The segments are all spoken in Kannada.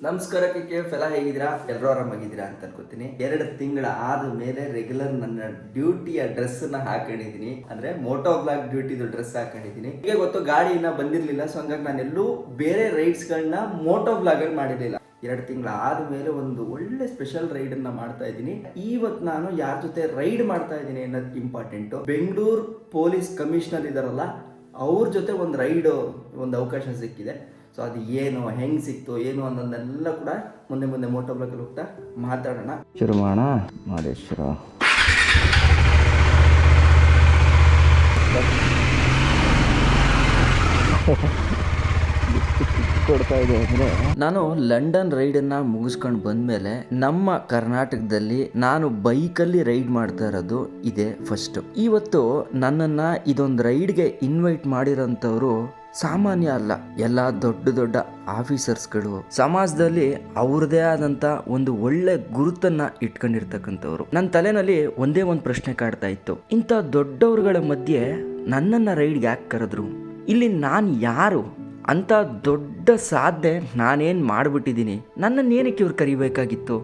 ನಮಸ್ಕಾರಕ್ಕೆ KF ಎಲ್ಲ ಹೇಗಿದ್ದೀರಾ? ಎಲ್ಲರೂ ಆರಾಮಾಗಿದ್ದೀರಾ ಅಂತ ಅನ್ಕೋತೀನಿ. 2 ತಿಂಗಳ ಆದ ಮೇಲೆ ರೆಗ್ಯುಲರ್ ನನ್ನ ಡ್ಯೂಟಿಯ ಡ್ರೆಸ್ ನ ಹಾಕೊಂಡಿದ್ದೀನಿ. ಅಂದ್ರೆ ಮೋಟೋ ಬ್ಲಾಗ್ ಡ್ಯೂಟಿದು ಡ್ರೆಸ್ ಹಾಕೊಂಡಿದ್ದೀನಿ. ಈಗ ಗೊತ್ತು ಗಾಡಿ ಇನ್ನ ಬಂದಿರಲಿಲ್ಲ, ಸೊ ಹಂಗಾಗಿ ನಾನೆಲ್ಲೂ ಬೇರೆ ರೈಡ್ಸ್ ಗಳನ್ನ ಮೋಟೋ ಬ್ಲಾಗ್ ಅಲ್ಲಿ ಮಾಡಿರಲಿಲ್ಲ. 2 ತಿಂಗಳ ಆದ್ಮೇಲೆ ಒಂದು ಒಳ್ಳೆ ಸ್ಪೆಷಲ್ ರೈಡ್ ಅನ್ನ ಮಾಡ್ತಾ ಇದ್ದೀನಿ. ಇವತ್ತು ನಾನು ಯಾರ ಜೊತೆ ರೈಡ್ ಮಾಡ್ತಾ ಇದ್ದೀನಿ ಅನ್ನೋದು ಇಂಪಾರ್ಟೆಂಟ್. ಬೆಂಗಳೂರು ಪೊಲೀಸ್ ಕಮಿಷನರ್ ಇದಾರಲ್ಲ, ಅವ್ರ ಜೊತೆ ಒಂದು ರೈಡ್ ಒಂದು ಅವಕಾಶ ಸಿಕ್ಕಿದೆ. ಸೊ ಅದು ಏನು, ಹೆಂಗೆ ಸಿಕ್ತು, ಏನು ಅನ್ನೋದನ್ನೆಲ್ಲ ಕೂಡ ಮುಂದೆ ಮೋಟೋ ಬ್ಲಾಗಲ್ಲಿ ಹೋಗ್ತಾ ಮಾತಾಡೋಣ. ಶುರು ಮಾಡೋಣ. ಮಾದೇಶ್ವರ ಕೊಡ್ತಾ ಇದೆ ಅಂದರೆ, ನಾನು ಲಂಡನ್ ರೈಡನ್ನು ಮುಗಿಸ್ಕೊಂಡು ಬಂದಮೇಲೆ ನಮ್ಮ ಕರ್ನಾಟಕದಲ್ಲಿ ನಾನು ಬೈಕಲ್ಲಿ ರೈಡ್ ಮಾಡ್ತಾ ಇರೋದು ಇದೇ ಫಸ್ಟ್. ಇವತ್ತು ನನ್ನನ್ನು ಇದೊಂದು ರೈಡ್ಗೆ ಇನ್ವೈಟ್ ಮಾಡಿರೋಂಥವ್ರು ಸಾಮಾನ್ಯ ಅಲ್ಲ. ಎಲ್ಲ ದೊಡ್ಡ ಆಫೀಸರ್ಸ್ಗಳು, ಸಮಾಜದಲ್ಲಿ ಅವ್ರದೇ ಆದಂತ ಒಂದು ಒಳ್ಳೆ ಗುರುತನ್ನ ಇಟ್ಕೊಂಡಿರ್ತಕ್ಕಂಥವ್ರು. ನನ್ನ ತಲೆನಲ್ಲಿ ಒಂದೇ ಒಂದು ಪ್ರಶ್ನೆ ಕಾಡ್ತಾ ಇತ್ತು, ಇಂಥ ದೊಡ್ಡವ್ರಗಳ ಮಧ್ಯೆ ನನ್ನನ್ನ ರೈಡ್ಗೆ ಯಾಕೆ ಕರೆದ್ರು? ಇಲ್ಲಿ ನಾನು ಯಾರು? ಅಂತ ದೊಡ್ಡ ಸಾಧನೆ ನಾನೇನು ಮಾಡಿಬಿಟ್ಟಿದ್ದೀನಿ, ನನ್ನನ್ನು ಏನಕ್ಕೆ ಇವ್ರು ಕರಿಬೇಕಾಗಿತ್ತು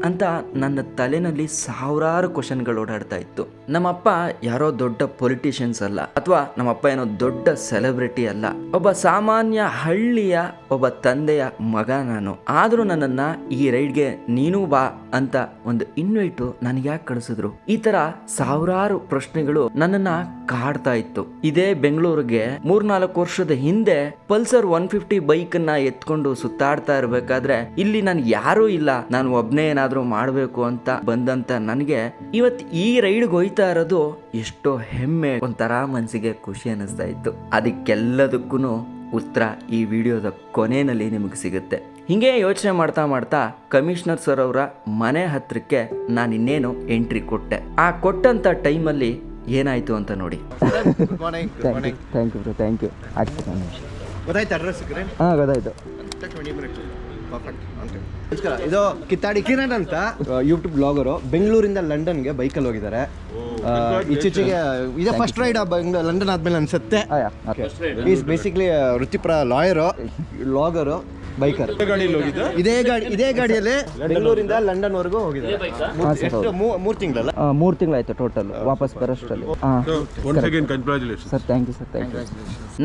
ಅಂತ ನನ್ನ ತಲೆನಲ್ಲಿ ಸಾವಿರಾರು ಕ್ವಶನ್ಗಳು ಓಡಾಡ್ತಾ ಇತ್ತು. ನಮ್ಮಪ್ಪ ಯಾರೋ ದೊಡ್ಡ ಪೊಲಿಟಿಷಿಯನ್ಸ್ ಅಲ್ಲ, ಅಥವಾ ನಮ್ಮಪ್ಪ ಏನೋ ದೊಡ್ಡ ಸೆಲೆಬ್ರಿಟಿ ಅಲ್ಲ. ಒಬ್ಬ ಸಾಮಾನ್ಯ ಹಳ್ಳಿಯ ಒಬ್ಬ ತಂದೆಯ ಮಗ ನಾನು. ಆದರೂ ನನ್ನನ್ನ ಈ ರೈಡ್ಗೆ ನೀನು ಬಾ ಅಂತ ಒಂದು ಇನ್ವೈಟು ನನಗೆ ಯಾಕೆ ಕಳಿಸಿದ್ರು? ಈ ತರ ಸಾವಿರಾರು ಪ್ರಶ್ನೆಗಳು ನನ್ನನ್ನ ಕಾಡ್ತಾ ಇತ್ತು. ಇದೇ ಬೆಂಗಳೂರಿಗೆ 3-4 ವರ್ಷದ ಹಿಂದೆ ಪಲ್ಸರ್ 150 ಬೈಕ್ ನ ಎತ್ಕೊಂಡು ಸುತ್ತಾಡ್ತಾ ಇರ್ಬೇಕಾದ್ರೆ, ಇಲ್ಲಿ ನಾನು ಯಾರೂ ಇಲ್ಲ, ನಾನು ಒಬ್ನೇ ಏನಾದ್ರೂ ಮಾಡ್ಬೇಕು ಅಂತ ಬಂದಂತ ನನಗೆ ಇವತ್ತು ಈ ರೈಡ್ಗೆ ಹೋಯ್ತಾ ಇರೋದು ಎಷ್ಟೋ ಹೆಮ್ಮೆ, ಒಂಥರ ಮನಸ್ಸಿಗೆ ಖುಷಿ ಅನ್ನಿಸ್ತಾ ಇತ್ತು. ಅದಕ್ಕೆಲ್ಲದಕ್ಕೂ ಉತ್ತರ ಈ ವಿಡಿಯೋದ ಕೊನೆಯಲ್ಲಿ ನಿಮಗೆ ಸಿಗುತ್ತೆ. ಹಿಂಗೆ ಯೋಚನೆ ಮಾಡ್ತಾ ಕಮಿಷನರ್ ಸರ್ ಅವರ ಮನೆ ಹತ್ರಕ್ಕೆ ನಾನು ಇನ್ನೇನು ಎಂಟ್ರಿ ಕೊಟ್ಟೆ. ಆ ಕೊಟ್ಟಂತ ಟೈಮಲ್ಲಿ ಏನಾಯ್ತು ಅಂತ ನೋಡಿ. Thank you bro, thank you. ಗೊತ್ತಾಯ್ತು ಅಡ್ರೆಸ್? ಹಾಂ ಗೊತ್ತಾಯ್ತು. ಇದು ಕಿತ್ತಾಡಿ ಕಿರಣ್ ಅಂತ ಯೂಟ್ಯೂಬ್ ಬ್ಲಾಗರು, ಬೆಂಗಳೂರಿಂದ ಲಂಡನ್ಗೆ ಬೈಕಲ್ಲಿ ಹೋಗಿದ್ದಾರೆ. ಇತ್ತೀಚೆಗೆ ಇದೇ ಫಸ್ಟ್ ರೈಡ್ ಲಂಡನ್ ಆದ್ಮೇಲೆ ಅನ್ಸುತ್ತೆ. ಈಸ್ ಬೇಸಿಕ್ಲಿ ವೃತ್ತಿಪರ ಲಾಯರು, ಬ್ಲಾಗರು, ಬೈಕರ್. ಇದೇ ಗಾಡಿಯಲ್ಲಿ ಬೆಂಗಳೂರಿಂದ ಲಂಡನ್ ವರೆಗೂ ಹೋಗಿದ್ದಾರೆ. 3 ತಿಂಗಳಲ್ಲ, 3 ತಿಂಗಳಾಯ್ತು ಟೋಟಲ್ ವಾಪಸ್ ಬರೋಷ್ಟರಲ್ಲಿ. Sir thank you sir, thank you.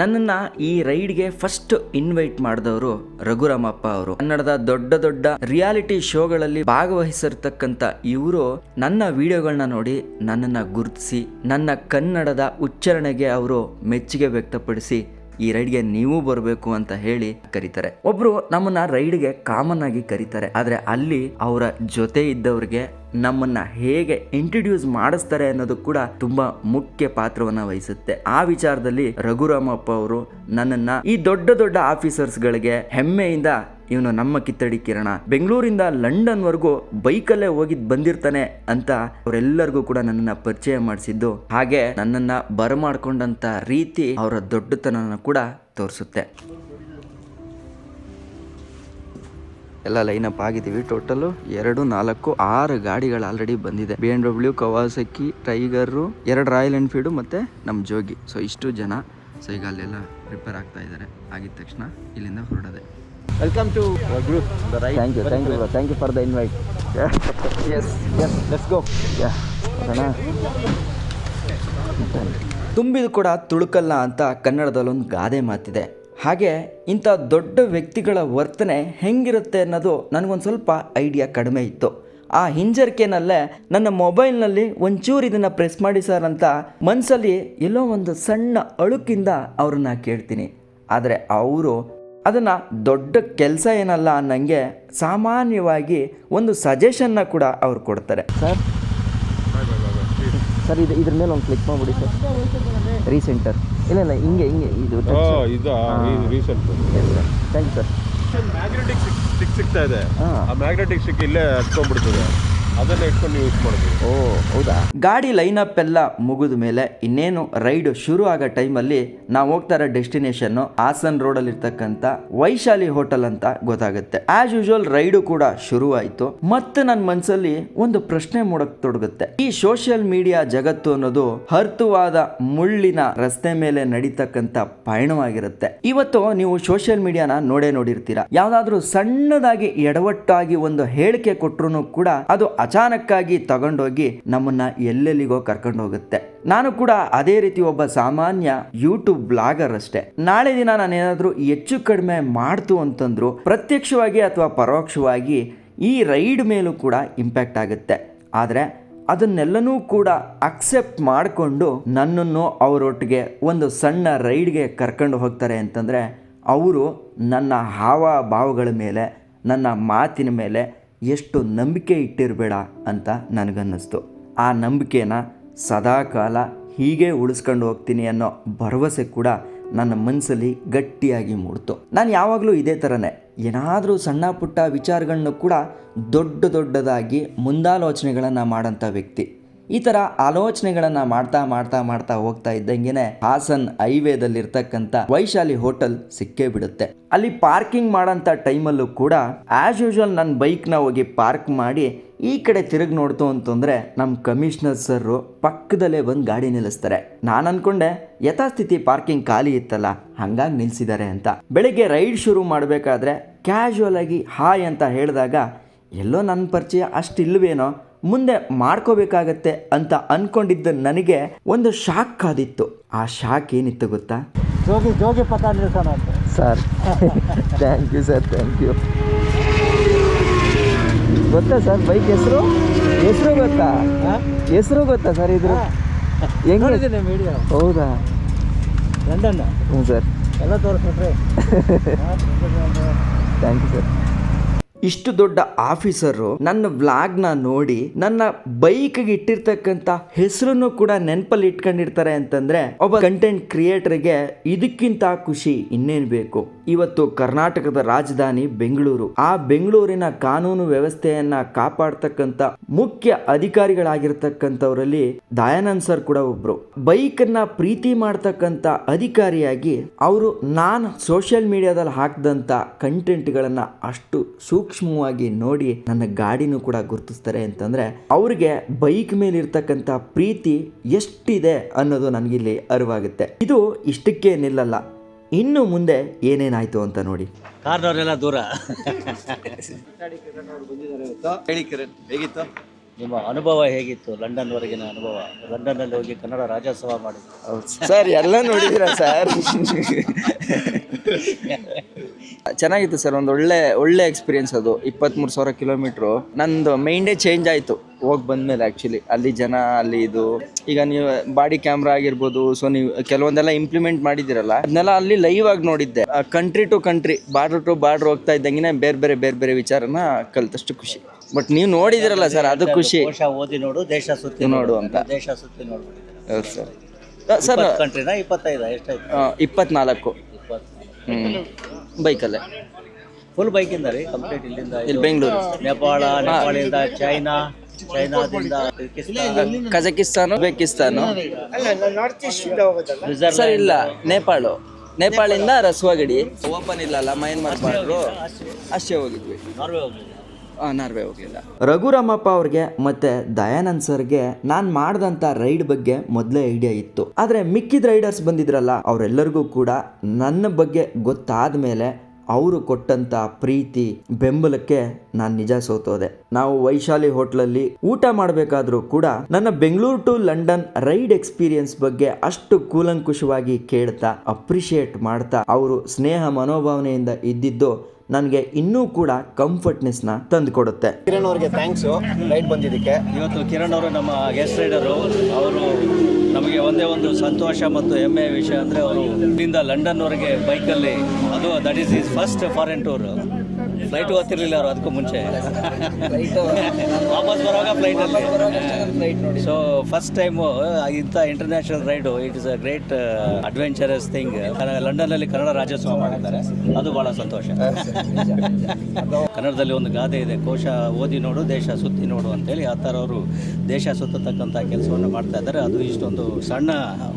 ನನ್ನನ್ನು ಈ ರೈಡ್ಗೆ ಫಸ್ಟ್ ಇನ್ವೈಟ್ ಮಾಡಿದವರು ರಘುರಾಮಪ್ಪ ಅವರು. ಕನ್ನಡದ ದೊಡ್ಡ ರಿಯಾಲಿಟಿ ಶೋಗಳಲ್ಲಿ ಭಾಗವಹಿಸಿರ್ತಕ್ಕಂಥ ಇವರು ನನ್ನ ವಿಡಿಯೋಗಳನ್ನ ನೋಡಿ ನನ್ನನ್ನು ಗುರುತಿಸಿ, ನನ್ನ ಕನ್ನಡದ ಉಚ್ಚಾರಣೆಗೆ ಅವರು ಮೆಚ್ಚುಗೆ ವ್ಯಕ್ತಪಡಿಸಿ ಈ ರೈಡ್ಗೆ ನೀವು ಬರಬೇಕು ಅಂತ ಹೇಳಿ ಕರೀತಾರೆ. ಒಬ್ರು ನಮ್ಮನ್ನ ರೈಡ್ಗೆ ಕಾಮನ್ ಆಗಿ ಕರೀತಾರೆ, ಆದ್ರೆ ಅಲ್ಲಿ ಅವರ ಜೊತೆ ಇದ್ದವ್ರಿಗೆ ನಮ್ಮನ್ನ ಹೇಗೆ ಇಂಟ್ರೊಡ್ಯೂಸ್ ಮಾಡಿಸ್ತಾರೆ ಅನ್ನೋದು ಕೂಡ ತುಂಬಾ ಮುಖ್ಯ ಪಾತ್ರವನ್ನ ವಹಿಸುತ್ತೆ. ಆ ವಿಚಾರದಲ್ಲಿ ರಘುರಾಮಪ್ಪ ಅವರು ನನ್ನನ್ನ ಈ ದೊಡ್ಡ ಆಫೀಸರ್ಸ್ ಗಳಿಗೆ ಹೆಮ್ಮೆಯಿಂದ, ಇವನು ನಮ್ಮ ಕಿತ್ತಡಿ ಕಿರಣ, ಬೆಂಗಳೂರಿಂದ ಲಂಡನ್ ವರೆಗೂ ಬೈಕಲ್ಲೇ ಹೋಗಿದ್ ಬಂದಿರ್ತಾನೆ ಅಂತ ಅವರೆಲ್ಲರಿಗೂ ಕೂಡ ನನ್ನನ್ನ ಪರಿಚಯ ಮಾಡಿಸಿದ್ದು, ಹಾಗೆ ನನ್ನನ್ನ ಬರಮಾಡ್ಕೊಂಡಂತ ರೀತಿ ಅವರ ದೊಡ್ಡತನ ಕೂಡ ತೋರಿಸುತ್ತೆ. ಎಲ್ಲ ಲೈನಪ್ ಆಗಿದ್ದೀವಿ. ಟೋಟಲ್ 2, 4, 6 ಗಾಡಿಗಳು ಆಲ್ರೆಡಿ ಬಂದಿದೆ. BMW, Kawasaki, tiger, 2 royal Enfield ಮತ್ತೆ ನಮ್ಮ ಜೋಗಿ. ಸೊ ಇಷ್ಟು ಜನ. ಸೊ ಈಗ ಅಲ್ಲೆಲ್ಲ ಪ್ರಿಪೇರ್ ಆಗ್ತಾ ಇದ್ದಾರೆ. ಆಗಿದ ತಕ್ಷಣ ಇಲ್ಲಿಂದ ಹೊರಡೋದೆ. Welcome to group the ride. Thank you bro, thank you for the invite. Yes let's go. ತುಂಬಿದ ಕೂಡ ತುಳುಕಲ್ಲ ಅಂತ ಕನ್ನಡದಲ್ಲೊಂದು ಗಾದೆ ಮಾತಿದೆ. ಹಾಗೆ ಇಂಥ ದೊಡ್ಡ ವ್ಯಕ್ತಿಗಳ ವರ್ತನೆ ಹೆಂಗಿರುತ್ತೆ ಅನ್ನೋದು ನನಗೊಂದು ಸ್ವಲ್ಪ ಐಡಿಯಾ ಕಡಿಮೆ ಇತ್ತು. ಆ ಹಿಂಜರಿಕೆನಲ್ಲೇ ನನ್ನ ಮೊಬೈಲ್ನಲ್ಲಿ ಒಂಚೂರು ಇದನ್ನು ಪ್ರೆಸ್ ಮಾಡಿ ಸರ್ ಅಂತ ಮನಸ್ಸಲ್ಲಿ ಎಲ್ಲೋ ಒಂದು ಸಣ್ಣ ಅಳುಕಿಂದ ಅವ್ರನ್ನ ಕೇಳ್ತೀನಿ. ಆದರೆ ಅವರು ಅದನ್ನು ದೊಡ್ಡ ಕೆಲಸ ಏನಲ್ಲ ಅನ್ನಂಗೆ ಸಾಮಾನ್ಯವಾಗಿ ಒಂದು ಸಜೆಷನ್ನ ಕೂಡ ಅವ್ರು ಕೊಡ್ತಾರೆ. ಸರ್ ಇದ್ರ ಮೇಲೆ ಒಂದು ಕ್ಲಿಕ್ ಮಾಡಿಬಿಡಿ ಸರ್. ರೀಸೆಂಟರ್ ಇಲ್ಲ ಹಿಂಗೆ ಇದು recent. Thank you sir. Magnetic stick ಸಿಗ್ತಾ ಇದೆ. ಆ ಮ್ಯಾಗ್ನೆಟಿಕ್ ಸ್ಟಿಕ್ ಇಲ್ಲೇ ಹತ್ಕೊಂಡ್ಬಿಡ್ತದೆ. ಅದನ್ನ ಇಟ್ಕೊಂಡು ಯೂಸ್ ಮಾಡ್ಬೋದು. ಓ ಹೌದಾ. ಗಾಡಿ ಲೈನಪ್ ಎಲ್ಲ ಮುಗಿದ ಮೇಲೆ ಇನ್ನೇನು ರೈಡ್ ಶುರು ಆಗೋ ಟೈಮಲ್ಲಿ ನಾವು ಹೋಗ್ತಾ ಇರೋ ಡೆಸ್ಟಿನೇಷನ್ ಹಾಸನ್ ರೋಡಲ್ಲಿ ಇರ್ತಕ್ಕಂಥ ವೈಶಾಲಿ ಹೋಟೆಲ್ ಅಂತ ಗೊತ್ತಾಗುತ್ತೆ. ಆಸ್ ಯೂಶುವಲ್ ರೈಡು ಕೂಡ ಶುರು ಆಯ್ತು. ಮತ್ತೆ ನನ್ನ ಮನಸ್ಸಲ್ಲಿ ಒಂದು ಪ್ರಶ್ನೆ ಮೂಡಕ್ ತೊಡಗುತ್ತೆ. ಈ ಸೋಷಿಯಲ್ ಮೀಡಿಯಾ ಜಗತ್ತು ಅನ್ನೋದು ಹರ್ತವಾದ ಮುಳ್ಳಿನ ರಸ್ತೆ ಮೇಲೆ ನಡೀತಕ್ಕಂಥ ಪಯಣವಾಗಿರುತ್ತೆ. ಇವತ್ತು ನೀವು ಸೋಷಿಯಲ್ ಮೀಡಿಯಾನ ನೋಡಿರ್ತೀರಾ. ಯಾವ್ದಾದ್ರು ಸಣ್ಣದಾಗಿ ಎಡವಟ್ಟಾಗಿ ಒಂದು ಹೇಳಿಕೆ ಕೊಟ್ರು ಕೂಡ ಅದು ಅಚಾನಕ್ಕಾಗಿ ತಗೊಂಡೋಗಿ ನಮ್ಮನ್ನ ಎಲ್ಲೆಲ್ಲಿಗೋ ಕರ್ಕೊಂಡು ಹೋಗುತ್ತೆ. ನಾನು ಕೂಡ ಅದೇ ರೀತಿ ಒಬ್ಬ ಸಾಮಾನ್ಯ ಯೂಟ್ಯೂಬ್ ಬ್ಲಾಗರ್ ಅಷ್ಟೇ. ನಾಳೆ ದಿನ ನಾನೇನಾದ್ರೂ ಹೆಚ್ಚು ಕಡಿಮೆ ಮಾಡ್ತು ಅಂತಂದ್ರು ಪ್ರತ್ಯಕ್ಷವಾಗಿ ಅಥವಾ ಪರೋಕ್ಷವಾಗಿ ಈ ರೈಡ್ ಮೇಲೂ ಕೂಡ ಇಂಪ್ಯಾಕ್ಟ್ ಆಗುತ್ತೆ. ಆದರೆ ಅದನ್ನೆಲ್ಲನೂ ಕೂಡ ಅಕ್ಸೆಪ್ಟ್ ಮಾಡಿಕೊಂಡು ನನ್ನನ್ನು ಅವರೊಟ್ಟಿಗೆ ಒಂದು ಸಣ್ಣ ರೈಡ್ಗೆ ಕರ್ಕೊಂಡು ಹೋಗ್ತಾರೆ ಅಂತಂದರೆ ಅವರು ನನ್ನ ಹಾವ ಭಾವಗಳ ಮೇಲೆ, ನನ್ನ ಮಾತಿನ ಮೇಲೆ ಎಷ್ಟು ನಂಬಿಕೆ ಇಟ್ಟಿರಬೇಡ ಅಂತ ನನಗನ್ನಿಸ್ತು. ಆ ನಂಬಿಕೆನ ಸದಾಕಾಲ ಹೀಗೆ ಉಳಿಸ್ಕೊಂಡು ಹೋಗ್ತೀನಿ ಅನ್ನೋ ಭರವಸೆ ಕೂಡ ನನ್ನ ಮನಸ್ಸಲ್ಲಿ ಗಟ್ಟಿಯಾಗಿ ಮೂಡ್ತು. ನಾನು ಯಾವಾಗಲೂ ಇದೇ ಥರನೇ ಏನಾದರೂ ಸಣ್ಣ ಪುಟ್ಟ ವಿಚಾರಗಳನ್ನ ಕೂಡ ದೊಡ್ಡದಾಗಿ ಮುಂದಾಲೋಚನೆಗಳನ್ನು ಮಾಡೋಂಥ ವ್ಯಕ್ತಿ. ಈ ಥರ ಆಲೋಚನೆಗಳನ್ನು ಮಾಡ್ತಾ ಹೋಗ್ತಾ ಇದ್ದಂಗೆ ಹಾಸನ್ ಹೈವೇದಲ್ಲಿರ್ತಕ್ಕಂಥ ವೈಶಾಲಿ ಹೋಟೆಲ್ ಸಿಕ್ಕೇ ಬಿಡುತ್ತೆ. ಅಲ್ಲಿ ಪಾರ್ಕಿಂಗ್ ಮಾಡೋಂಥ ಟೈಮಲ್ಲೂ ಕೂಡ ಆ್ಯಸ್ ಯೂಶುವಲ್ ನನ್ನ ಬೈಕ್ನ ಹೋಗಿ ಪಾರ್ಕ್ ಮಾಡಿ ಈ ಕಡೆ ತಿರುಗಿ ನೋಡ್ತು ಅಂತಂದರೆ ನಮ್ಮ ಕಮಿಷನರ್ ಸರ್ರು ಪಕ್ಕದಲ್ಲೇ ಬಂದು ಗಾಡಿ ನಿಲ್ಲಿಸ್ತಾರೆ. ನಾನು ಅಂದ್ಕೊಂಡೆ ಯಥಾಸ್ಥಿತಿ ಪಾರ್ಕಿಂಗ್ ಖಾಲಿ ಇತ್ತಲ್ಲ ಹಂಗಾಗಿ ನಿಲ್ಲಿಸಿದ್ದಾರೆ ಅಂತ. ಬೆಳಗ್ಗೆ ರೈಡ್ ಶುರು ಮಾಡಬೇಕಾದ್ರೆ ಕ್ಯಾಶುವಲ್ ಆಗಿ ಹಾಯ್ ಅಂತ ಹೇಳಿದಾಗ ಎಲ್ಲೋ ನನ್ನ ಪರಿಚಯ ಅಷ್ಟಿಲ್ವೇನೋ, ಮುಂದೆ ಮಾಡ್ಕೋಬೇಕಾಗತ್ತೆ ಅಂತ ಅಂದ್ಕೊಂಡಿದ್ದ ನನಗೆ ಒಂದು ಶಾಕ್ ಕಾದಿತ್ತು. ಆ ಶಾಕ್ ಏನಿತ್ತು ಗೊತ್ತಾ? Jogi Patandri sir thank you sir, thank you. ಗೊತ್ತಾ ಸರ್ ಬೈಕ್ ಹೆಸರು ಗೊತ್ತಾ? ಹೆಸರು ಗೊತ್ತಾ ಸರ್ ಇದ್ರು? ಹೆಂಗೆ ವಿಡಿಯೋ? ಹೌದಾ? ಲಂಡನ್. ಹ್ಞೂ ಸರ್, ಎಲ್ಲ ತೋರಿಸ್ಬಿಟ್ರಿ. Thank you sir. ಇಷ್ಟು ದೊಡ್ಡ ಆಫೀಸರು ನನ್ನ ವ್ಲಾಗ್ನ ನೋಡಿ ನನ್ನ ಬೈಕ್ಗೆ ಇಟ್ಟಿರ್ತಕ್ಕಂಥ ಹೆಸರನ್ನು ಕೂಡ ನೆನಪಲ್ಲಿ ಇಟ್ಕೊಂಡಿರ್ತಾರೆ ಅಂತಂದ್ರೆ ಒಬ್ಬ ಕಂಟೆಂಟ್ ಕ್ರಿಯೇಟರ್ಗೆ ಇದಕ್ಕಿಂತ ಖುಷಿ ಇನ್ನೇನು ಬೇಕು. ಇವತ್ತು ಕರ್ನಾಟಕದ ರಾಜಧಾನಿ ಬೆಂಗಳೂರು. ಆ ಬೆಂಗಳೂರಿನ ಕಾನೂನು ವ್ಯವಸ್ಥೆಯನ್ನ ಕಾಪಾಡ್ತಕ್ಕಂಥ ಮುಖ್ಯ ಅಧಿಕಾರಿಗಳಾಗಿರ್ತಕ್ಕಂಥವರಲ್ಲಿ ದಯಾನಂದ್ ಸರ್ ಕೂಡ ಒಬ್ರು. ಬೈಕನ್ನ ಪ್ರೀತಿ ಮಾಡ್ತಕ್ಕಂಥ ಅಧಿಕಾರಿಯಾಗಿ ಅವರು ನಾನು ಸೋಷಿಯಲ್ ಮೀಡಿಯಾದಲ್ಲಿ ಹಾಕಿದಂಥ ಕಂಟೆಂಟ್ಗಳನ್ನ ಅಷ್ಟು ಸೂಕ್ಷ್ಮವಾಗಿ ನೋಡಿ ನನ್ನ ಗಾಡಿನೂ ಕೂಡ ಗುರುತಿಸ್ತಾರೆ ಅಂತಂದ್ರೆ ಅವ್ರಿಗೆ ಬೈಕ್ ಮೇಲೆ ಇರ್ತಕ್ಕಂಥ ಪ್ರೀತಿ ಎಷ್ಟಿದೆ ಅನ್ನೋದು ನನಗಿಲ್ಲಿ ಅರಿವಾಗುತ್ತೆ. ಇದು ಇಷ್ಟಕ್ಕೆ ನಿಲ್ಲಲ್ಲ, ಇನ್ನು ಮುಂದೆ ಏನೇನಾಯ್ತು ಅಂತ ನೋಡಿ. ಕಾರ್ನವರೆಲ್ಲ ದೂರ. ಹೇಳಿ ಕಿರಣ್, ಹೇಗಿತ್ತು ನಿಮ್ಮ ಅನುಭವ? ಹೇಗಿತ್ತು ಲಂಡನ್ವರೆಗಿನ ಅನುಭವ? ಲಂಡನ್ನಲ್ಲಿ ಹೋಗಿ ಕನ್ನಡ ರಾಜ್ಯೋತ್ಸವ ಮಾಡಿದ್ದು ಸರ್ ಎಲ್ಲ ನೋಡಿದ್ದೀರಾ ಸರ್? ಚೆನ್ನಾಗಿತ್ತು ಸರ್, ಒಂದು ಒಳ್ಳೆ ಎಕ್ಸ್ಪೀರಿಯನ್ಸ್ ಅದು. 23,000 ಕಿಲೋಮೀಟ್ರು. ನಂದು ಮೈಂಡೇ ಚೇಂಜ್ ಆಯಿತು ಹೋಗಿ ಬಂದಮೇಲೆ. ಆ್ಯಕ್ಚುಲಿ ಅಲ್ಲಿ ಜನ, ಅಲ್ಲಿ ಇದು ಈಗ ನೀವು ಬಾಡಿ ಕ್ಯಾಮ್ರಾ ಆಗಿರ್ಬೋದು, ಸೊ ನೀವು ಕೆಲವೊಂದೆಲ್ಲ ಇಂಪ್ಲಿಮೆಂಟ್ ಮಾಡಿದ್ದೀರಲ್ಲ ಅದನ್ನೆಲ್ಲ ಅಲ್ಲಿ ಲೈವ್ ಆಗಿ ನೋಡಿದ್ದೆ. Country to country, border to border ಹೋಗ್ತಾ ಇದ್ದಂಗೆ ಬೇರೆ ಬೇರೆ ವಿಚಾರನ ಕಲ್ತಷ್ಟು ಖುಷಿ. ಬಟ್ ನೀವು ನೋಡಿದಿರಲ್ಲ ಸರ್, ಅದು ಖುಷಿ. ಓದಿ ನೋಡು, ದೇಶ ಸುತ್ತಿ ನೋಡು ಅಂತ. ದೇಶ ಸುತ್ತಿ ನೋಡ್ಬಿಟ್ಟಿದ್ದಾರೆ. ಹೌದು ಸರ್. ಸರ್ ಕಂಟ್ರಿನ 25 ಎಷ್ಟಾಯ್ತು? 24 ಬೈಕಲ್ಲೇ ಫುಲ್ ಬೈಕಿಂದ ರೀ ಕಂಪ್ಲೀಟ್. ಇಲ್ಲಿಂದ ಇಲ್ಲಿ ಬೆಂಗಳೂರು, ನೇಪಾಳದಿಂದ ಚೈನಾದಿಂದ ಕಜಕಿಸ್ತಾನ, ಉಜ್ಬೇಕಿಸ್ತಾನ. ಸರ್ ಇಲ್ಲ, ನೇಪಾಳಿಂದ ರಸ್ವಾಗಡಿ ಓಪನ್ ಇಲ್ಲಲ್ಲ, ಮಯನ್ಮಾರ್ ಬಾರ್ಡ್ರು ಅಷ್ಟೇ ಹೋಗಿದ್ವಿ. ನಾರ್ವೆ ಹೋಗಲಿಲ್ಲ. ರಘುರಾಮಪ್ಪ ಅವ್ರಿಗೆ ಮತ್ತೆ ದಯಾನಂದ್ ಸರ್ಗೆ ನಾನು ಮಾಡಿದಂಥ ರೈಡ್ ಬಗ್ಗೆ ಮೊದಲೇ ಐಡಿಯಾ ಇತ್ತು. ಆದರೆ ಮಿಕ್ಕಿದ ರೈಡರ್ಸ್ ಬಂದಿದ್ರಲ್ಲ ಅವರೆಲ್ಲರಿಗೂ ಕೂಡ ನನ್ನ ಬಗ್ಗೆ ಗೊತ್ತಾದ ಮೇಲೆ ಅವರು ಕೊಟ್ಟಂತ ಪ್ರೀತಿ ಬೆಂಬಲಕ್ಕೆ ನಾನು ನಿಜ ಸೋತೋದೆ. ನಾವು ವೈಶಾಲಿ ಹೋಟ್ಲಲ್ಲಿ ಊಟ ಮಾಡಬೇಕಾದ್ರೂ ಕೂಡ ನನ್ನ Bengaluru to London ride experience ಬಗ್ಗೆ ಅಷ್ಟು ಕೂಲಂಕುಷವಾಗಿ ಕೇಳ್ತಾ ಅಪ್ರಿಷಿಯೇಟ್ ಮಾಡ್ತಾ ಅವರು ಸ್ನೇಹ ಮನೋಭಾವನೆಯಿಂದ ಇದ್ದಿದ್ದು ನನಗೆ ಇನ್ನೂ ಕೂಡ ಕಂಫರ್ಟ್ನೆಸ್ನ ತಂದು ಕೊಡುತ್ತೆ. ಕಿರಣ್ ಅವ್ರಿಗೆ ಥ್ಯಾಂಕ್ಸು ರೈಡ್ ಬಂದಿದ್ದಕ್ಕೆ. ಇವತ್ತು ಕಿರಣ್ ಅವರು ನಮ್ಮ ಗೆಸ್ಟ್ ರೈಡರು. ಅವರು ನಮಗೆ ಒಂದೇ ಒಂದು ಸಂತೋಷ ಮತ್ತು ಹೆಮ್ಮೆಯ ವಿಷಯ ಅಂದರೆ ಅವರು ಇಲ್ಲಿಂದ ಲಂಡನ್ವರೆಗೆ ಬೈಕಲ್ಲಿ, ಅದು that is is first foreign tour. Flight ಗೊತ್ತಿರಲಿಲ್ಲ ಅವರು ಅದಕ್ಕೂ ಮುಂಚೆ. ವಾಪಸ್ ಬರುವಾಗ ಫ್ಲೈಟಲ್ಲಿ. ಸೊ ಫಸ್ಟ್ ಟೈಮು ಇಂಥ international raid, it is a great adventurous thing. ಲಂಡನ್ನಲ್ಲಿ ಕನ್ನಡ ರಾಜ್ಯೋತ್ಸವ ಮಾಡಿದ್ದಾರೆ, ಅದು ಭಾಳ ಸಂತೋಷ. ಕನ್ನಡದಲ್ಲಿ ಒಂದು ಗಾದೆ ಇದೆ, ಕೋಶ ಓದಿ ನೋಡು ದೇಶ ಸುತ್ತಿ ನೋಡು ಅಂತೇಳಿ. ಆ ಥರ ಅವರು ದೇಶ ಸುತ್ತತಕ್ಕಂಥ ಕೆಲಸವನ್ನು ಮಾಡ್ತಾ ಇದ್ದಾರೆ. ಅದು ಇಷ್ಟೊಂದು ಸಣ್ಣ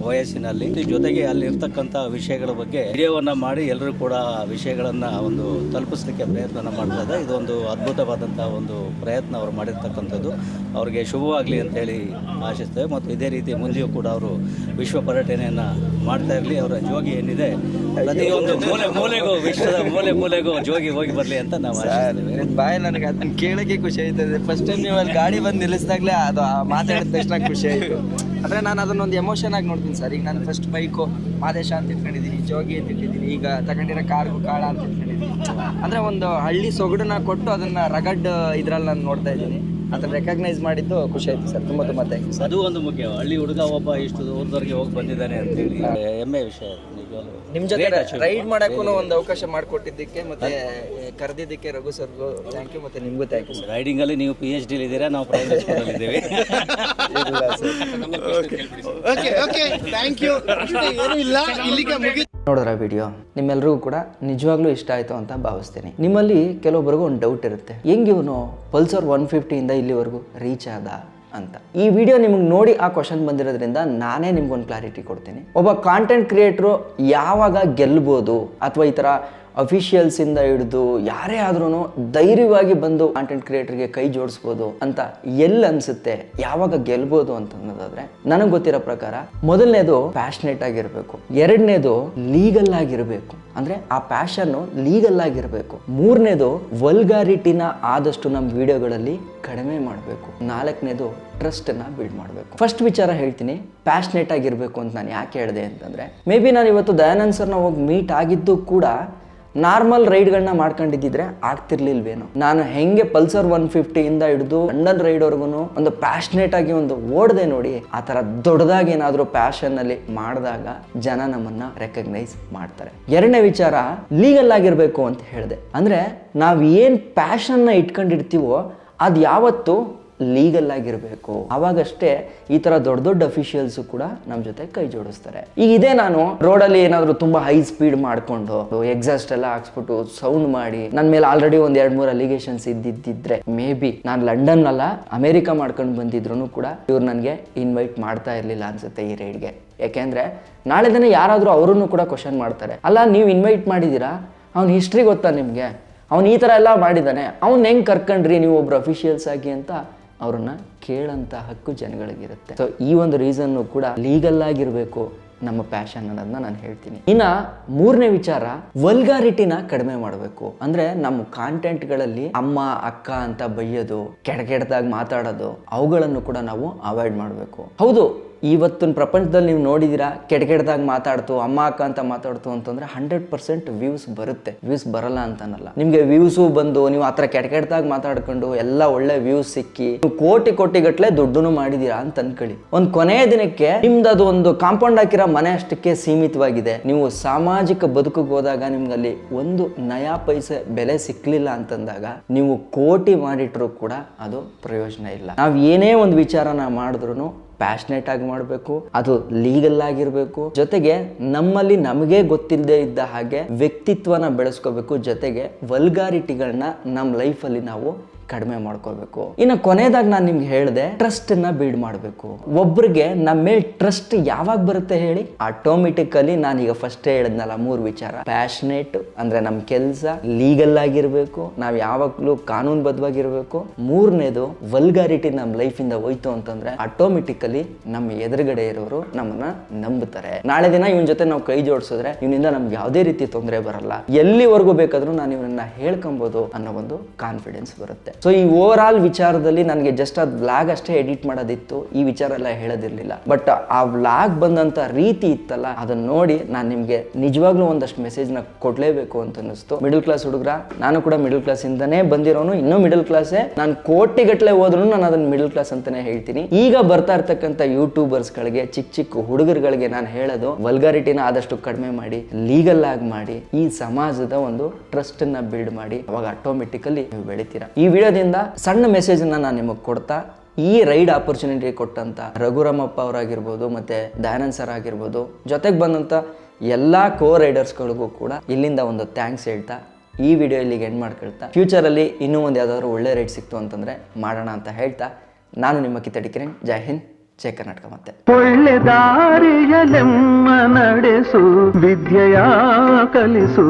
ವಯಸ್ಸಿನಲ್ಲಿ. ಜೊತೆಗೆ ಅಲ್ಲಿ ಇರ್ತಕ್ಕಂಥ ವಿಷಯಗಳ ಬಗ್ಗೆ ವಿಡಿಯೋವನ್ನು ಮಾಡಿ ಎಲ್ಲರೂ ಕೂಡ ವಿಷಯಗಳನ್ನು ಒಂದು ತಲುಪಿಸಲಿಕ್ಕೆ ಪ್ರಯತ್ನ ಮಾಡ್ತಾ ಇದ್ದಾರೆ. ಇದೊಂದು ಅದ್ಭುತವಾದಂಥ ಒಂದು ಪ್ರಯತ್ನ ಅವರು ಮಾಡಿರ್ತಕ್ಕಂಥದ್ದು. ಅವರಿಗೆ ಶುಭವಾಗಲಿ ಅಂತೇಳಿ ಆಶಿಸ್ತೇವೆ. ಮತ್ತು ಇದೇ ರೀತಿ ಮುಂದೆಯೂ ಕೂಡ ಅವರು ವಿಶ್ವ ಪರ್ಯಟನೆಯನ್ನು ಮಾಡ್ತಾ ಇರಲಿ. ಅವರ ಜೋಗಿ ಏನಿದೆ ಪ್ರತಿಯೊಂದು ಮೂಲೆಗೂ ವಿಶ್ವದ ಮೂಲೆಗೂ ಜೋಗಿ ಹೋಗಿ ಬರಲಿ ಅಂತ ನಾವು ಆಶಿಸ್ತೇವೆ. ಬಾಯ್ ನನಗೆ ಅದನ್ನ ಕೇಳೋಕ್ಕೆ ಖುಷಿ ಆಯ್ತದೆ. ಫಸ್ಟ್ ಟೈಮ್ ನೀವು ಅಲ್ಲಿ ಗಾಡಿ ಬಂದು ನಿಲ್ಲಿಸಿದಾಗಲೇ ಅದು ಮಾತಾಡಿದ ತಕ್ಷಣ ಖುಷಿ ಆಯಿತು. ಅಂದರೆ ನಾನು ಅದನ್ನೊಂದು ಎಮೋಷನ್ ಆಗಿ ನೋಡ್ತೀನಿ ಸರ್. ಈಗ ನಾನು ಫಸ್ಟ್ ಬೈಕು ಮಾದೇಶ ಅಂತ ಇಟ್ಕೊಂಡಿದ್ದೀನಿ, ಜೋಗಿ ಅಂತ ಇಟ್ಟಿದ್ದೀನಿ, ಈಗ ತಗೊಂಡಿರೋ ಕಾರ್ಗು ಕಾಳ ಅಂತ ಇಟ್ಕೊಂಡಿದ್ದೀನಿ. ಅಂದರೆ ಒಂದು ಹಳ್ಳಿ ಸೊಗಡನ್ನ ಕೊಟ್ಟು ಅದನ್ನು ರಗಡ್ ಇದರಲ್ಲಿ ನಾನು ನೋಡ್ತಾ ಇದ್ದೀನಿ. ಅದನ್ನ ರೆಕಗ್ನೈಸ್ ಮಾಡಿದ್ದು ಖುಷಿ ಆಯ್ತು ಸರ್. ತುಂಬ ಥ್ಯಾಂಕ್ ಯು ಸರ್. ಅದು ಒಂದು ಮುಖ್ಯ. ಹಳ್ಳಿ ಹುಡುಗ ಒಬ್ಬ ಇಷ್ಟು ಊರ್ದವ್ರಿಗೆ ಹೋಗಿ ಬಂದಿದ್ದಾನೆ ಅಂತೇಳಿ ಹೆಮ್ಮೆ ವಿಷಯ. ನಿಮ್ಮ ಜೊತೆ ರೈಡ್ ಮಾಡೋಕ್ಕೂ ಒಂದು ಅವಕಾಶ ಮಾಡಿಕೊಟ್ಟಿದ್ದಕ್ಕೆ ಮತ್ತೆ ಕರೆದಿದ್ದಕ್ಕೆ ರಘು ಸರ್ಗೂ ಥ್ಯಾಂಕ್ ಯು, ಮತ್ತು ನಿಮಗೂ ಥ್ಯಾಂಕ್ ಯು ಸರ್. ರೈಡಿಂಗಲ್ಲಿ ನೀವು PhD ಇದ್ದೀರಾ, ನಾವು ಪ್ರೈವೇಟ್ ಸ್ಕೂಲಲ್ಲಿದ್ದೀವಿ. ನೋಡಿದ್ರ ವಿಡಿಯೋ ನಿಮ್ಮೆಲ್ರಿಗೂ ಕೂಡ ನಿಜವಾಗ್ಲೂ ಇಷ್ಟ ಆಯಿತು ಅಂತ ಭಾವಿಸ್ತೀನಿ. ನಿಮ್ಮಲ್ಲಿ ಕೆಲವೊಬ್ಬರಿಗೂ ಒಂದು ಡೌಟ್ ಇರುತ್ತೆ, ಹೆಂಗೆ ಇವನು ಪಲ್ಸರ್ 150 ಇಲ್ಲಿವರೆಗೂ ರೀಚ್ ಆದ ಅಂತ. ಈ ವಿಡಿಯೋ ನಿಮಗೆ ನೋಡಿ ಆ ಕ್ವಶನ್ ಬಂದಿರೋದ್ರಿಂದ ನಾನೇ ನಿಮ್ಗೊಂದು ಕ್ಲಾರಿಟಿ ಕೊಡ್ತೀನಿ. ಒಬ್ಬ ಕಾಂಟೆಂಟ್ ಕ್ರಿಯೇಟ್ರು ಯಾವಾಗ ಗೆಲ್ಬೋದು, ಅಥವಾ ಈ ಥರ ಅಫಿಷಿಯಲ್ಸಿಂದ ಹಿಡಿದು ಯಾರೇ ಆದ್ರೂ ಧೈರ್ಯವಾಗಿ ಬಂದು ಕಾಂಟೆಂಟ್ ಕ್ರಿಯೇಟರ್ಗೆ ಕೈ ಜೋಡಿಸ್ಬೋದು ಅಂತ ಎಲ್ಲಿ ಅನ್ಸುತ್ತೆ, ಯಾವಾಗ ಗೆಲ್ಬೋದು ಅಂತ ಅನ್ನೋದಾದ್ರೆ, ನನಗೆ ಗೊತ್ತಿರೋ ಪ್ರಕಾರ ಮೊದಲನೇದು ಪ್ಯಾಷನೇಟ್ ಆಗಿರಬೇಕು, ಎರಡನೇದು ಲೀಗಲ್ ಆಗಿರಬೇಕು, ಅಂದ್ರೆ ಆ ಪ್ಯಾಷನ್ನು ಲೀಗಲ್ ಆಗಿರಬೇಕು, ಮೂರನೇದು ವಲ್ಗಾರಿಟಿನ ಆದಷ್ಟು ನಮ್ಮ ವಿಡಿಯೋಗಳಲ್ಲಿ ಕಡಿಮೆ ಮಾಡಬೇಕು, ನಾಲ್ಕನೇದು ಟ್ರಸ್ಟನ್ನು ಬಿಲ್ಡ್ ಮಾಡಬೇಕು. ಫಸ್ಟ್ ವಿಚಾರ ಹೇಳ್ತೀನಿ, ಪ್ಯಾಷನೇಟ್ ಆಗಿರಬೇಕು ಅಂತ ನಾನು ಯಾಕೆ ಹೇಳಿದೆ ಅಂತಂದರೆ, ಮೇ ಬಿ ನಾನು ಇವತ್ತು ದಯಾನಂದ್ ಸರ್ನ ಹೋಗಿ ಮೀಟ್ ಆಗಿದ್ದು ಕೂಡ ನಾರ್ಮಲ್ ರೈಡ್ಗಳನ್ನ ಮಾಡ್ಕೊಂಡಿದ್ದಿದ್ರೆ ಆಗ್ತಿರ್ಲಿಲ್ವೇನೋ. ನಾನು ಹೆಂಗೆ ಪಲ್ಸರ್ 150 ಹಿಡಿದು ಲಂಡನ್ ರೈಡ್ವರೆಗೂ ಒಂದು ಪ್ಯಾಷನೇಟ್ ಆಗಿ ಒಂದು ಓಡದೆ ನೋಡಿ, ಆ ಥರ ದೊಡ್ಡದಾಗಿ ಏನಾದರೂ ಪ್ಯಾಷನ್ನಲ್ಲಿ ಮಾಡಿದಾಗ ಜನ ನಮ್ಮನ್ನ ರೆಕಗ್ನೈಸ್ ಮಾಡ್ತಾರೆ. ಎರಡನೇ ವಿಚಾರ ಲೀಗಲ್ ಆಗಿರಬೇಕು ಅಂತ ಹೇಳಿದೆ. ಅಂದರೆ ನಾವು ಏನು ಪ್ಯಾಷನ್ನ ಇಟ್ಕೊಂಡಿರ್ತೀವೋ ಅದು ಯಾವತ್ತು ಲೀಗಲ್ ಆಗಿರಬೇಕು. ಅವಾಗಷ್ಟೇ ಈ ತರ ದೊಡ್ಡ ದೊಡ್ಡ ಅಫಿಷಿಯಲ್ಸ್ ಕೂಡ ನಮ್ಮ ಜೊತೆ ಕೈ ಜೋಡಿಸ್ತಾರೆ. ಈಗ ಇದೇ ನಾನು ರೋಡಲ್ಲಿ ಏನಾದರೂ ತುಂಬಾ ಹೈ ಸ್ಪೀಡ್ ಮಾಡ್ಕೊಂಡು ಎಕ್ಸಾಸ್ಟ್ ಎಲ್ಲ ಹಾಕ್ಸ್ಬಿಟ್ಟು ಸೌಂಡ್ ಮಾಡಿ ನನ್ನ ಮೇಲೆ ಆಲ್ರೆಡಿ ಒಂದ್ 2-3 ಅಲಿಗೇಷನ್ಸ್ ಇದ್ದಿದ್ರೆ ಮೇ ಬಿ ನಾನು ಲಂಡನ್ ಅಲ್ಲ ಅಮೆರಿಕ ಮಾಡ್ಕೊಂಡು ಬಂದಿದ್ರು ಕೂಡ ಇವ್ರು ನನಗೆ ಇನ್ವೈಟ್ ಮಾಡ್ತಾ ಇರ್ಲಿಲ್ಲ ಅನ್ಸುತ್ತೆ ಈ ರೈಡ್ಗೆ. ಯಾಕೆಂದ್ರೆ ನಾಳೆ ದಿನ ಯಾರಾದರೂ ಅವರನ್ನು ಕೂಡ ಕ್ವಶನ್ ಮಾಡ್ತಾರೆ, ಅಲ್ಲ ನೀವು ಇನ್ವೈಟ್ ಮಾಡಿದ್ದೀರಾ, ಅವ್ನ ಹಿಸ್ಟ್ರಿ ಗೊತ್ತಾ ನಿಮಗೆ, ಅವ್ನು ಈ ಥರ ಎಲ್ಲ ಮಾಡಿದ್ದಾನೆ, ಅವ್ನು ಹೆಂಗೆ ಕರ್ಕೊಂಡ್ರಿ ನೀವು ಒಬ್ರು ಅಫಿಷಿಯಲ್ಸ್ ಆಗಿ ಅಂತ ಅವ್ರನ್ನ ಕೇಳಂತ ಹಕ್ಕು ಜನಗಳಿಗಿರುತ್ತೆ. ಸೊ ಈ ಒಂದು ರೀಸನ್ನು ಕೂಡ ಲೀಗಲ್ ಆಗಿರಬೇಕು ನಮ್ಮ ಪ್ಯಾಷನ್ ಅನ್ನೋದನ್ನ ನಾನು ಹೇಳ್ತೀನಿ. ಇನ್ನ ಮೂರನೇ ವಿಚಾರ, ವಲ್ಗಾರಿಟಿನ ಕಡಿಮೆ ಮಾಡಬೇಕು. ಅಂದ್ರೆ ನಮ್ಮ ಕಾಂಟೆಂಟ್ಗಳಲ್ಲಿ ಅಮ್ಮ ಅಕ್ಕ ಅಂತ ಬೈಯೋದು, ಕೆಡದಾಗಿ ಮಾತಾಡೋದು, ಅವುಗಳನ್ನು ಕೂಡ ನಾವು ಅವಾಯ್ಡ್ ಮಾಡಬೇಕು. ಹೌದು, ಇವತ್ತಿನ ಪ್ರಪಂಚದಲ್ಲಿ ನೀವು ನೋಡಿದ್ದೀರಾ, ಕೆಡದಾಗಿ ಮಾತಾಡ್ತು, ಅಮ್ಮ ಅಕ್ಕ ಅಂತ ಮಾತಾಡ್ತು ಅಂತಂದ್ರೆ 100% ವ್ಯೂಸ್ ಬರುತ್ತೆ, ವ್ಯೂಸ್ ಬರಲ್ಲ ಅಂತನಲ್ಲ. ನಿಮ್ಗೆ ವ್ಯೂಸು ಬಂದು ನೀವು ಆ ಥರ ಕೆಡದಾಗಿ ಮಾತಾಡ್ಕೊಂಡು ಎಲ್ಲ ಒಳ್ಳೆ ವ್ಯೂಸ್ ಸಿಕ್ಕಿ ನೀವು ಕೋಟಿ ಗಟ್ಟಲೆ ದುಡ್ಡು ಮಾಡಿದೀರಾ ಅಂತ ಅನ್ಕೊಳ್ಳಿ. ಒಂದು ಕೊನೆಯ ದಿನಕ್ಕೆ ನಿಮ್ದು ಅದು ಒಂದು ಕಾಂಪೌಂಡ್ ಹಾಕಿರೋ ಮನೆ ಅಷ್ಟಕ್ಕೆ ಸೀಮಿತವಾಗಿದೆ. ನೀವು ಸಾಮಾಜಿಕ ಬದುಕಿಗೆ ಹೋದಾಗ ನಿಮ್ಗಲ್ಲಿ ಒಂದು ನಯಾ ಪೈಸೆ ಬೆಲೆ ಸಿಕ್ಲಿಲ್ಲ ಅಂತಂದಾಗ ನೀವು ಕೋಟಿ ಮಾಡಿಟ್ರು ಕೂಡ ಅದು ಪ್ರಯೋಜನ ಇಲ್ಲ. ನಾವು ಏನೇ ಒಂದು ವಿಚಾರನ ಮಾಡಿದ್ರು ಪ್ಯಾಷನೇಟ್ ಆಗಿ ಮಾಡಬೇಕು, ಅದು ಲೀಗಲ್ ಆಗಿರಬೇಕು, ಜೊತೆಗೆ ನಮ್ಮಲ್ಲಿ ನಮಗೆ ಗೊತ್ತಿಲ್ಲದೆ ಇದ್ದ ಹಾಗೆ ವ್ಯಕ್ತಿತ್ವನ ಬೆಳೆಸ್ಕೋಬೇಕು, ಜೊತೆಗೆ ವಲ್ಗಾರಿಟಿಗಳನ್ನ ನಮ್ಮ ಲೈಫಲ್ಲಿ ನಾವು ಕಡಿಮೆ ಮಾಡ್ಕೋಬೇಕು. ಇನ್ನು ಕೊನೆಯದಾಗಿ ನಾನು ನಿಮ್ಗೆ ಹೇಳಿದೆ, ಟ್ರಸ್ಟ್ ಅನ್ನ ಬಿಲ್ಡ್ ಮಾಡಬೇಕು. ಒಬ್ರಿಗೆ ನಮ್ಮ ಮೇಲೆ ಟ್ರಸ್ಟ್ ಯಾವಾಗ ಬರುತ್ತೆ ಹೇಳಿ? ಆಟೋಮೆಟಿಕಲಿ ನಾನೀಗ ಫಸ್ಟ್ ಹೇಳಿದ್ನಲ್ಲ 3 ವಿಚಾರ, ಪ್ಯಾಷನೇಟ್ ಅಂದ್ರೆ ನಮ್ಮ ಕೆಲಸ, ಲೀಗಲ್ ಆಗಿರ್ಬೇಕು, ನಾವು ಯಾವಾಗಲೂ ಕಾನೂನುಬದ್ಧವಾಗಿರ್ಬೇಕು, ಮೂರನೇದು ವಲ್ಗಾರಿಟಿ ನಮ್ಮ ಲೈಫ್ ಇಂದ ಹೋಯ್ತು ಅಂತಂದ್ರೆ ಆಟೋಮೆಟಿಕಲಿ ನಮ್ಮ ಎದುರುಗಡೆ ಇರೋರು ನಮ್ಮನ್ನ ನಂಬುತ್ತಾರೆ. ನಾಳೆ ದಿನ ಇವನ್ ಜೊತೆ ನಾವು ಕೈ ಜೋಡಿಸಿದ್ರೆ ಇವನಿಂದ ನಮ್ಗೆ ಯಾವುದೇ ರೀತಿ ತೊಂದರೆ ಬರಲ್ಲ, ಎಲ್ಲಿವರೆಗೂ ಬೇಕಾದ್ರೂ ನಾನು ಇವನನ್ನ ಹೇಳ್ಕೊಬಹುದು ಅನ್ನೋ ಒಂದು ಕಾನ್ಫಿಡೆನ್ಸ್ ಬರುತ್ತೆ. ಸೊ ಈ ಓವರ್ ಆಲ್ ವಿಚಾರದಲ್ಲಿ ನನಗೆ ಜಸ್ಟ್ ಅದು ವ್ಲಾಗ್ ಅಷ್ಟೇ ಎಡಿಟ್ ಮಾಡೋದಿತ್ತು, ಈ ವಿಚಾರ ಎಲ್ಲ ಹೇಳೋದಿರ್ಲಿಲ್ಲ. ಬಟ್ ಆ ವ್ಲಾಗ್ ಬಂದಂತ ರೀತಿ ಇತ್ತಲ್ಲ, ಅದನ್ನ ನೋಡಿ ನಾನು ನಿಮ್ಗೆ ನಿಜವಾಗ್ಲೂ ಒಂದಷ್ಟು ಮೆಸೇಜ್ ನ ಕೊಡ್ಲೇಬೇಕು ಅಂತ ಅನಿಸ್ತು. ಮಿಡಲ್ ಕ್ಲಾಸ್ ಹುಡುಗರ, ನಾನು ಕೂಡ ಮಿಡಲ್ ಕ್ಲಾಸ್ ಇಂದಾನೇ ಬಂದಿರೋನು, ಇನ್ನೂ ಮಿಡಲ್ ಕ್ಲಾಸೇ. ನಾನು ಕೋಟಿಗಟ್ಟಲೆ ಹೋದ್ರು ನಾನು ಅದನ್ನ ಮಿಡಲ್ ಕ್ಲಾಸ್ ಅಂತಾನೆ ಹೇಳ್ತೀನಿ. ಈಗ ಬರ್ತಾ ಇರ್ತಕ್ಕಂಥ ಯೂಟ್ಯೂಬರ್ಸ್ ಗಳಿಗೆ, ಚಿಕ್ಕ ಹುಡುಗರುಗಳಿಗೆ ನಾನು ಹೇಳೋದು, ವಲ್ಗಾರಿಟಿನ ಆದಷ್ಟು ಕಡಿಮೆ ಮಾಡಿ, ಲೀಗಲ್ ಆಗಿ ಮಾಡಿ, ಈ ಸಮಾಜದ ಒಂದು ಟ್ರಸ್ಟ್ ಅನ್ನ ಬಿಲ್ಡ್ ಮಾಡಿ, ಅವಾಗ ಆಟೋಮೆಟಿಕಲಿ ನೀವು ಬೆಳಿತೀರಾ. ಈ ವಿಡಿಯೋದಿಂದ ಸಣ್ಣ ಮೆಸೇಜ್ ಅನ್ನ ನಾನು ನಿಮಗೆ ಕೊಡ್ತಾ, ಈ ರೈಡ್ ಆಪರ್ಚುನಿಟಿ ಕೊಟ್ಟಂತ ರಘುರಾಮಪ್ಪ ಅವರಾಗಿರ್ಬೋದು, ಮತ್ತೆ ದಯಾನಂದ್ ಸರ್ ಆಗಿರ್ಬೋದು, ಜೊತೆಗೆ ಬಂದಂತ ಎಲ್ಲಾ ಕೋ ರೈಡರ್ಸ್ಗಳಿಗೂ ಕೂಡ ಇಲ್ಲಿಂದ ಒಂದು ಥ್ಯಾಂಕ್ಸ್ ಹೇಳ್ತಾ ಈ ವಿಡಿಯೋ ಇಲ್ಲಿಗೆ ಎಂಡ್ ಮಾಡ್ಕೊಳ್ತಾ ಫ್ಯೂಚರಲ್ಲಿ ಇನ್ನೂ ಒಂದು ಯಾವುದಾದ್ರು ಒಳ್ಳೆ ರೈಡ್ ಸಿಕ್ತು ಅಂತಂದರೆ ಮಾಡೋಣ ಅಂತ ಹೇಳ್ತಾ ನಾನು ನಿಮ್ಮ ಕಿತ್ತಡಿ ಕಿರಣ್. ಜೈ ಹಿಂದ್, ಜೈ ಕರ್ನಾಟಕ. ಮತ್ತೆ ಒಳ್ಳೆ ದಾರಿಯಲೆಮ್ಮ ನಡೆಸು, ವಿದ್ಯೆಯ ಕಲಿಸು.